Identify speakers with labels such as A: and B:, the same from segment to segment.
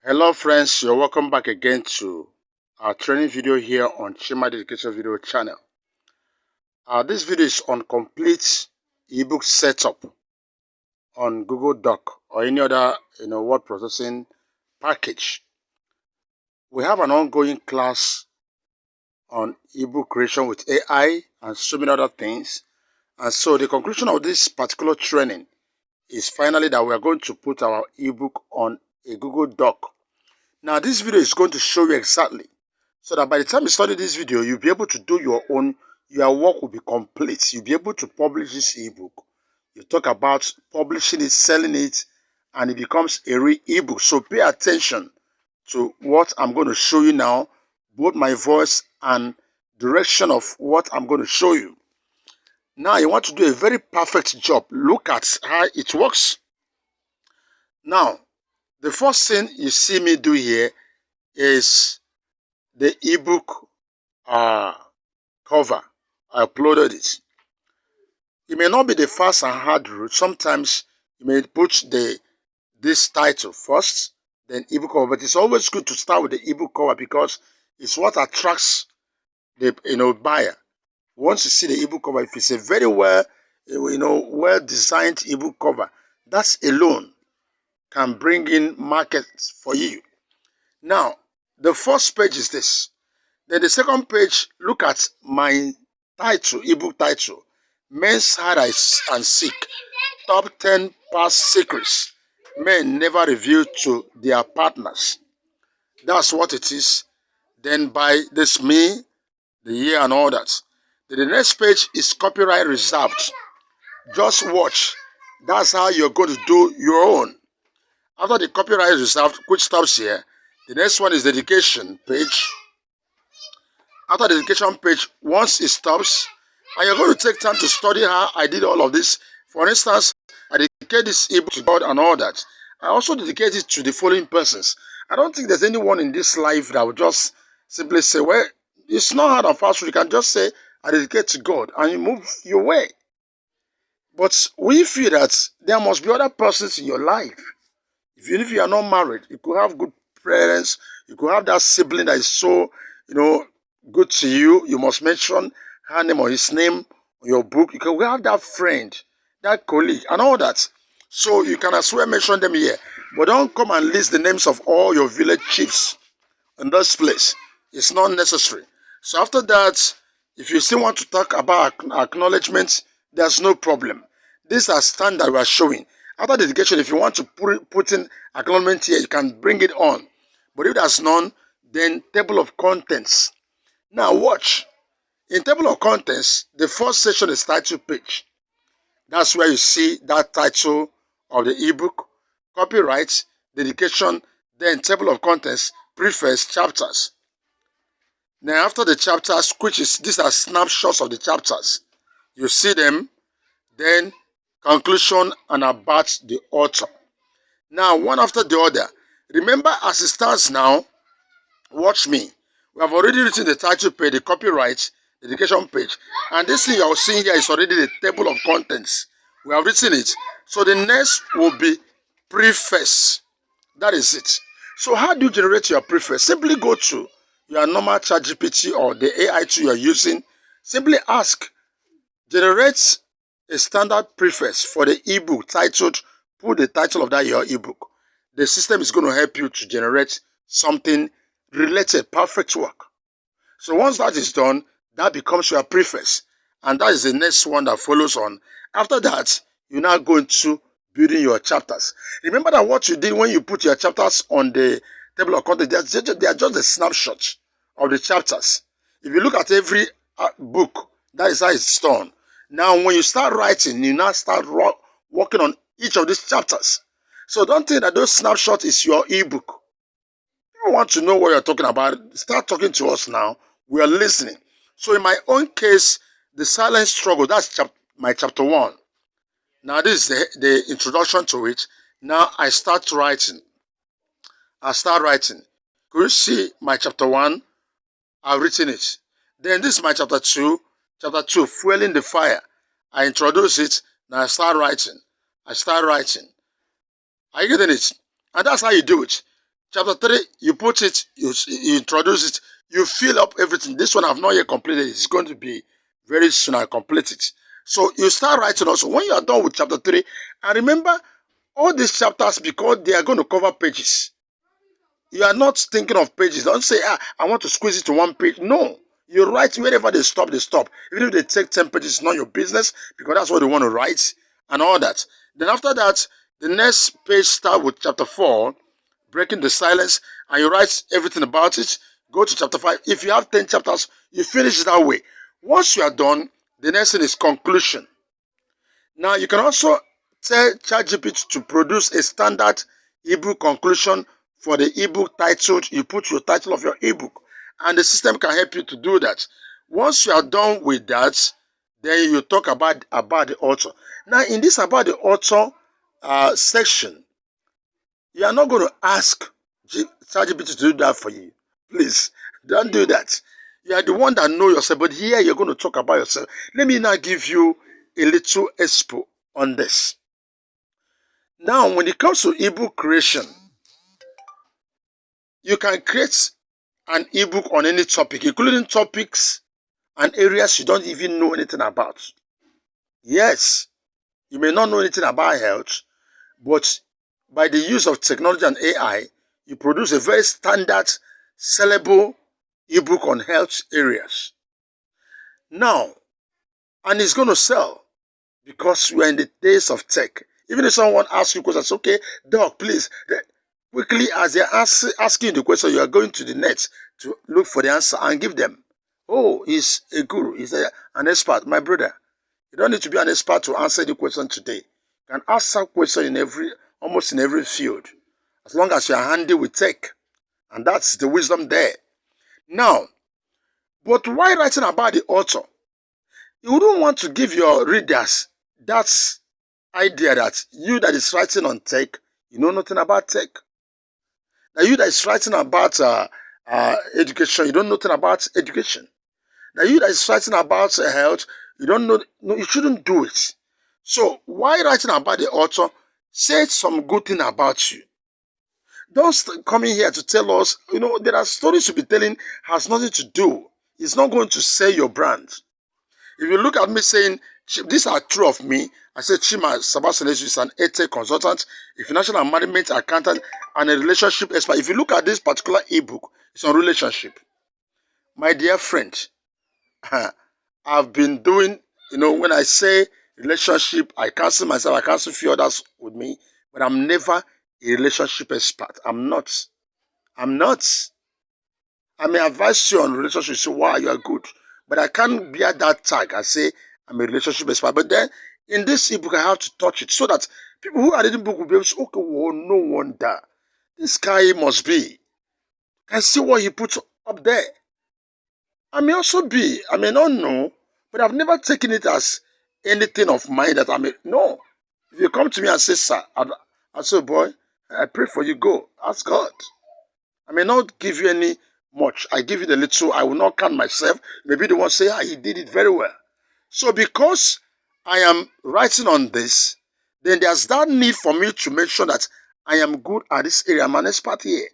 A: Hello friends, you're welcome back again to our training video here on Chima Dedication Video channel. This video is on complete ebook setup on Google Doc or any other word processing package. We have an ongoing class on ebook creation with AI and so many other things. And so the conclusion of this particular training is finally that we are going to put our ebook on a Google Doc. Now, this video is going to show you exactly, so that by the time you study this video, you'll be able to do your work will be complete. You'll be able to publish this ebook. You talk about publishing it, selling it, and it becomes a real ebook. So pay attention to what I'm going to show you now, both my voice and direction of what I'm going to show you. Now, you want to do a very perfect job. Look at how it works. Now, the first thing you see me do here is the ebook cover. I uploaded it. It may not be the fast and hard route. Sometimes you may put this title first, then ebook cover. But it's always good to start with the ebook cover because it's what attracts the buyer. Once you see the ebook cover, if it's a very well designed ebook cover, that alone can bring in markets for you. Now, the first page is this. Then the second page, look at my title, ebook title, Men's Hide and Seek, Top 10 Past Secrets Men Never Reveal to Their Partners. That's what it is. Then by this me, the year and all that. Then the next page is copyright reserved. Just watch. That's how you're going to do your own. After the copyright reserved, which stops here, the next one is dedication page. After the dedication page, once it stops, and you're going to take time to study how I did all of this. For instance, I dedicate this ebook to God and all that. I also dedicate it to the following persons. I don't think there's anyone in this life that would just simply say, well, it's not hard and fast. You can just say, I dedicate to God, and you move your way. But we feel that there must be other persons in your life. Even if you are not married, you could have good parents, you could have that sibling that is so, good to you. You must mention her name or his name on your book. You can have that friend, that colleague, and all that. So you can as well mention them here. But don't come and list the names of all your village chiefs in this place. It's not necessary. So after that, if you still want to talk about acknowledgements, there's no problem. These are standard we are showing. After dedication, if you want to put in acknowledgement here, you can bring it on. But if there's none, then table of contents. Now watch. In table of contents, the first section is title page. That's where you see that title of the ebook, copyright, dedication, then table of contents, preface, chapters. Now after the chapters, these are snapshots of the chapters. You see them, then conclusion and about the author. Now, one after the other. Remember, as it stands now, watch me. We have already written the title page, the copyright, the dedication page. And this thing you're seeing here is already the table of contents. We have written it. So the next will be preface. That is it. So how do you generate your preface? Simply go to your normal ChatGPT or the AI tool you're using. Simply ask, generate a standard preface for the ebook titled, put the title of that your ebook. The system is going to help you to generate something related, perfect work. So once that is done, that becomes your preface. And that is the next one that follows on. After that, you're now going to building your chapters. Remember that what you did when you put your chapters on the table of contents, they are just a snapshot of the chapters. If you look at every book, that is how it's done. Now, when you start writing, you now start working on each of these chapters. So don't think that those snapshots is your ebook. If you want to know what you're talking about, start talking to us now. We are listening. So in my own case, the silent struggle, that's my chapter 1. Now this is the introduction to it. Now I start writing. Could you see my chapter 1? I've written it. Then this is my chapter 2. Chapter 2, fueling the fire. I introduce it. Now I start writing. Are you getting it? And that's how you do it. Chapter 3, you put it, you introduce it, you fill up everything. This one I've not yet completed. It's going to be very soon I complete it. So you start writing also. When you are done with chapter 3, and remember all these chapters, because they are going to cover pages. You are not thinking of pages. Don't say, I want to squeeze it to one page. No. You write wherever they stop, they stop. Even if they take 10 pages, it's not your business, because that's what they want to write and all that. Then after that, the next page start with chapter 4, breaking the silence, and you write everything about it. Go to chapter 5. If you have 10 chapters, you finish it that way. Once you are done, the next thing is conclusion. Now, you can also tell ChatGPT to produce a standard ebook conclusion for the ebook titled. You put your title of your ebook, and the system can help you to do that. Once you are done with that, then you talk about the author. Now, in this about the author section, you are not going to ask ChatGPT to do that for you. Please, don't do that. You are the one that know yourself, but here you're going to talk about yourself. Let me now give you a little expo on this. Now, when it comes to ebook creation, you can create an ebook on any topic, including topics and areas you don't even know anything about. Yes, you may not know anything about health, but by the use of technology and AI, you produce a very standard, sellable ebook on health areas. Now, and it's going to sell because we are in the days of tech. Even if someone asks you questions, okay, doc, please, quickly as they're asking the question, you are going to the net to look for the answer and give them. Oh, he's a guru, he's an expert. My brother, you don't need to be an expert to answer the question today. You can ask some question in almost in every field, as long as you are handy with tech. And that's the wisdom there. Now, but why writing about the author? You wouldn't want to give your readers that idea that you that is writing on tech, you know nothing about tech. Now you that is writing about education, you don't know nothing about education. Now you that is writing about health, you don't know, no, you shouldn't do it. So why writing about the author? Say some good thing about you. Don't come in here to tell us, there are stories you'll be telling has nothing to do. It's not going to sell your brand. If you look at me saying, these are true of me, I say Chima Sabasenesu is an EdTech consultant, a financial and management accountant, and a relationship expert. If you look at this particular ebook, it's on relationship. My dear friend, I've been doing, when I say relationship, I counsel myself, I counsel a few others with me, but I'm never a relationship expert. I'm not. I may advise you on relationship, say, wow, you are good. But I can't bear that tag. I say I'm a relationship expert. But then in this ebook, I have to touch it so that people who are reading the book will be able to say, okay, well, no wonder. This guy must be. Can see what he puts up there. I may also be. I may not know, but I've never taken it as anything of mine that no. If you come to me and say, sir, I say, boy, I pray for you, go. Ask God. I may not give you any much. I give you the little. I will not count myself. Maybe the one say, he did it very well. So because I am writing on this, then there's that need for me to make sure that I am good at this area. I'm an expert here.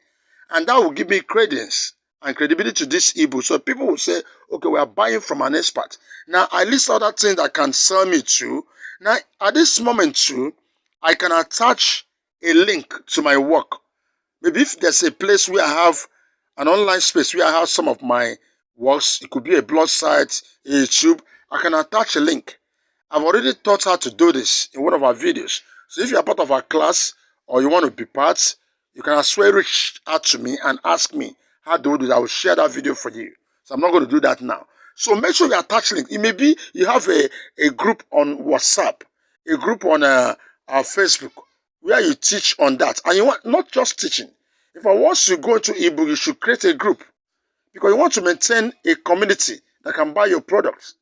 A: And that will give me credence and credibility to this ebook. So people will say, okay, we are buying from an expert. Now, I list other things that can sell me too. Now, at this moment too, I can attach a link to my work. Maybe if there's a place where I have an online space where I have some of my works, it could be a blog site, a YouTube, I can attach a link. I've already taught how to do this in one of our videos. So if you're part of our class or you want to be part, you can as well reach out to me and ask me how to do it. I will share that video for you. So I'm not going to do that now. So make sure you attach link. It may be you have a group on WhatsApp, a group on Facebook, where you teach on that. And you want not just teaching. If I want to go into ebook, you should create a group because you want to maintain a community that can buy your products.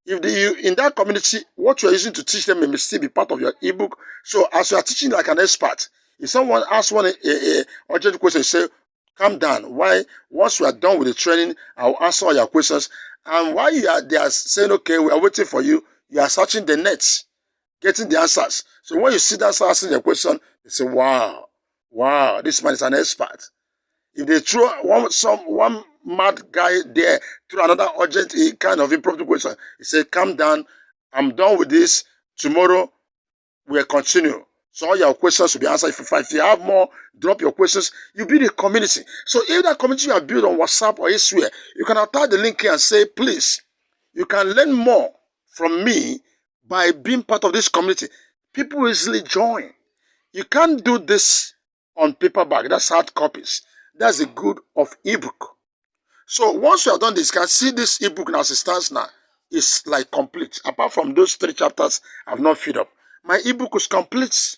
A: If in that community, what you are using to teach them may still be part of your ebook. So as you are teaching like an expert, if someone asks one urgent question, say, calm down. Why? Once you are done with the training, I will answer all your questions. And while they are saying, okay, we are waiting for you, you are searching the net, getting the answers. So when you see that answering the question, you say, wow, Wow, this man is an expert. If they throw one mad guy there through another urgent kind of impromptu question, he said, "Calm down. I'm done with this. Tomorrow we'll continue." So all your questions will be answered. If you have more, drop your questions. You build a community. So if that community you have built on WhatsApp or elsewhere, you can attach the link here and say, please, you can learn more from me by being part of this community. People easily join. You can't do this on paperback. That's hard copies. That's the good of ebook. So once you have done this, you can see this ebook now as it stands now is like complete. Apart from those 3 chapters I've not filled up. My ebook is complete.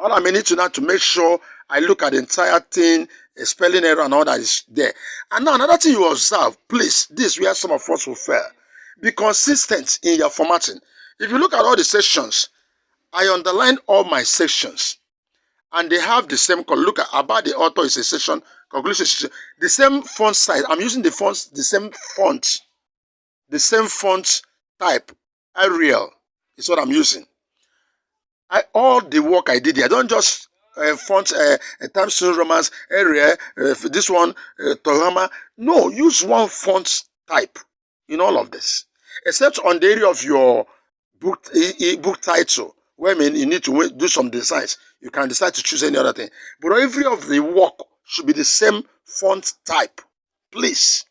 A: All I may need to now to make sure I look at the entire thing, a spelling error and all that is there. And now another thing you observe, please, this is where some of us will fail. Be consistent in your formatting. If you look at all the sections, I underline all my sections. And they have the same color. Look at about the author is a section, conclusion is a section. The same font size. I'm using the fonts, the same font type. Arial is what I'm using. All the work I did here, I don't just font Times New Romance area, this one, Tohama. No, use one font type in all of this. Except on the area of your book title, where I mean you need to do some designs. You can decide to choose any other thing. But every of the work should be the same font type, please.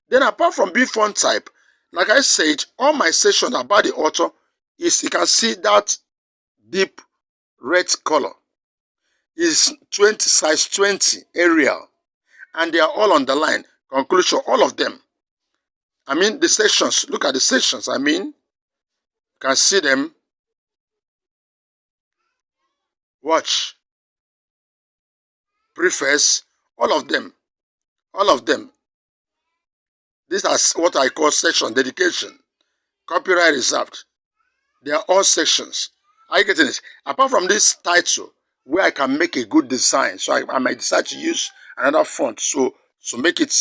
A: Then apart from being font type, like I said, all my sections about the author is, you can see that deep red color is size 20 Arial, and they are all underlined. Conclusion, all of them. I mean the sections. Look at the sections. I mean, you can see them. Watch. Preface. All of them. All of them. These are what I call section dedication. Copyright reserved. They are all sections. Are you getting it? Apart from this title, where I can make a good design, so I might decide to use another font, so make it,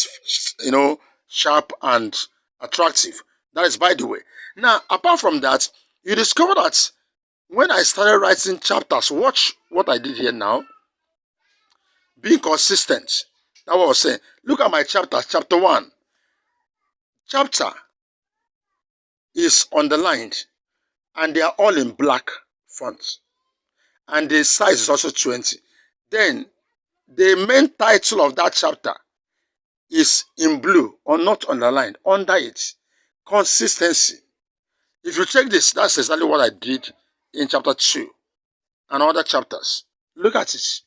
A: you know, sharp and attractive. That is by the way. Now, apart from that, you discover that when I started writing chapters, watch what I did here now. Being consistent. That's what I was saying. Look at my chapters. Chapter 1. Chapter is underlined, and they are all in black font. And the size is also 20. Then, the main title of that chapter is in blue or not underlined. Under it, consistency. If you check this, that's exactly what I did in chapter 2 and other chapters. Look at it.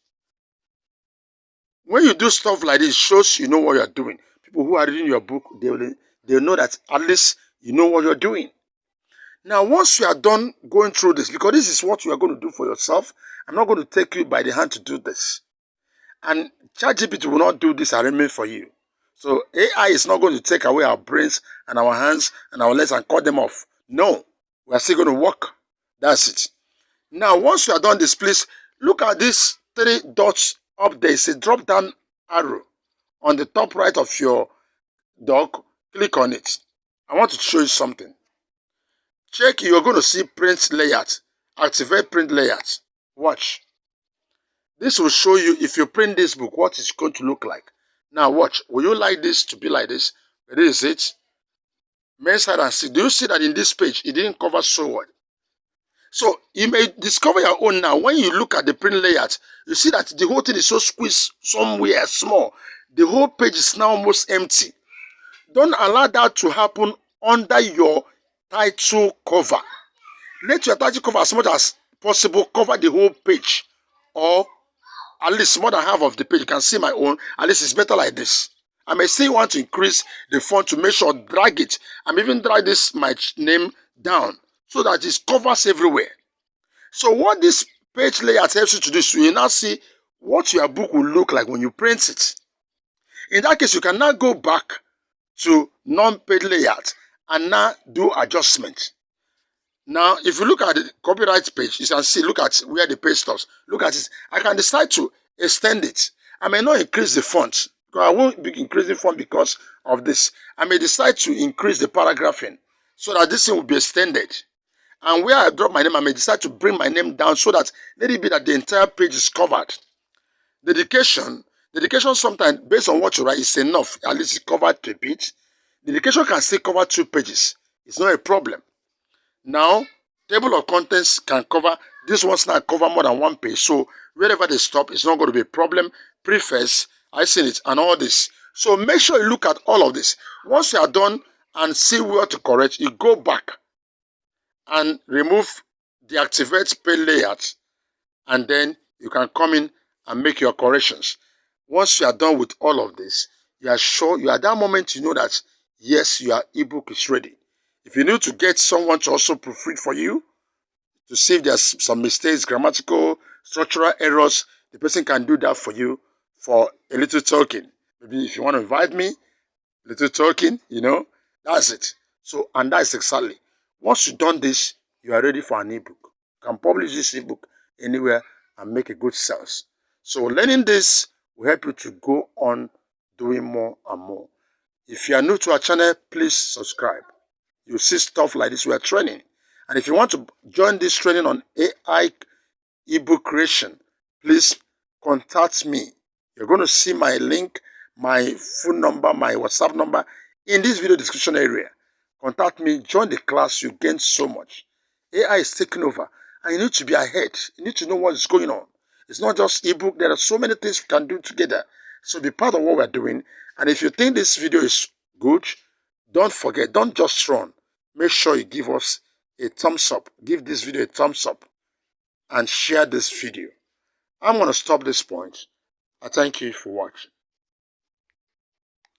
A: When you do stuff like this, it shows you know what you're doing. People who are reading your book, they'll know that at least you know what you're doing. Now, once you are done going through this, because this is what you are going to do for yourself, I'm not going to take you by the hand to do this. And ChatGPT will not do this arrangement for you. So AI is not going to take away our brains and our hands and our legs and cut them off. No, we are still going to work. That's it. Now, once you are done this, please look at these 3 dots up there. It's a drop-down arrow on the top right of your dock. Click on it. I want to show you something. Check, you're going to see print layout. Activate print layout. Watch. This will show you, if you print this book, what it's going to look like. Now watch. Will you like this to be like this? This is it. Main side and see. Do you see that in this page, it didn't cover so well? So you may discover your own now. When you look at the print layout, you see that the whole thing is so squeezed somewhere small. The whole page is now almost empty. Don't allow that to happen under your title cover. Let your title cover as much as possible cover the whole page, or at least more than half of the page. You can see my own. At least it's better like this. I may still want to increase the font to make sure, drag it. I'm even drag this my name down so that it covers everywhere. So what this page layout helps you to do is you now see what your book will look like when you print it. In that case, you can now go back to non-page layout and now do adjustment. Now, if you look at the copyright page, you can see, look at where the page stops. Look at it. I can decide to extend it. I may not increase the font, because I won't be increasing font because of this. I may decide to increase the paragraphing so that this thing will be extended. And where I drop my name, I may decide to bring my name down so that let it be that the entire page is covered. Dedication sometimes, based on what you write, is enough. At least it's covered a bit. Dedication can still cover 2 pages. It's not a problem. Now, table of contents can cover, this one's not cover more than 1 page. So wherever they stop, it's not going to be a problem. Preface, I seen it, and all this. So make sure you look at all of this. Once you are done and see where to correct, you go back and remove, deactivate page layout, and then you can come in and make your corrections. Once you are done with all of this, you are sure, you are at that moment you know that yes, your ebook is ready. If you need to get someone to also proofread for you to see if there's some mistakes, grammatical, structural errors, the person can do that for you for a little token. Maybe if you want to invite me, little token, that's it. So, and that's exactly. Once you've done this, you are ready for an ebook. You can publish this ebook anywhere and make a good sales. So learning this will help you to go on doing more and more. If you are new to our channel, please subscribe. You'll see stuff like this we are training. And if you want to join this training on AI ebook creation, please contact me. You're going to see my link, my phone number, my WhatsApp number in this video description area. Contact me, join the class, you gain so much. AI is taking over and you need to be ahead. You need to know what is going on. It's not just ebook, there are so many things we can do together. So be part of what we're doing. And if you think this video is good, don't forget, don't just run. Make sure you give us a thumbs up. Give this video a thumbs up and share this video. I'm going to stop this point. I thank you for watching.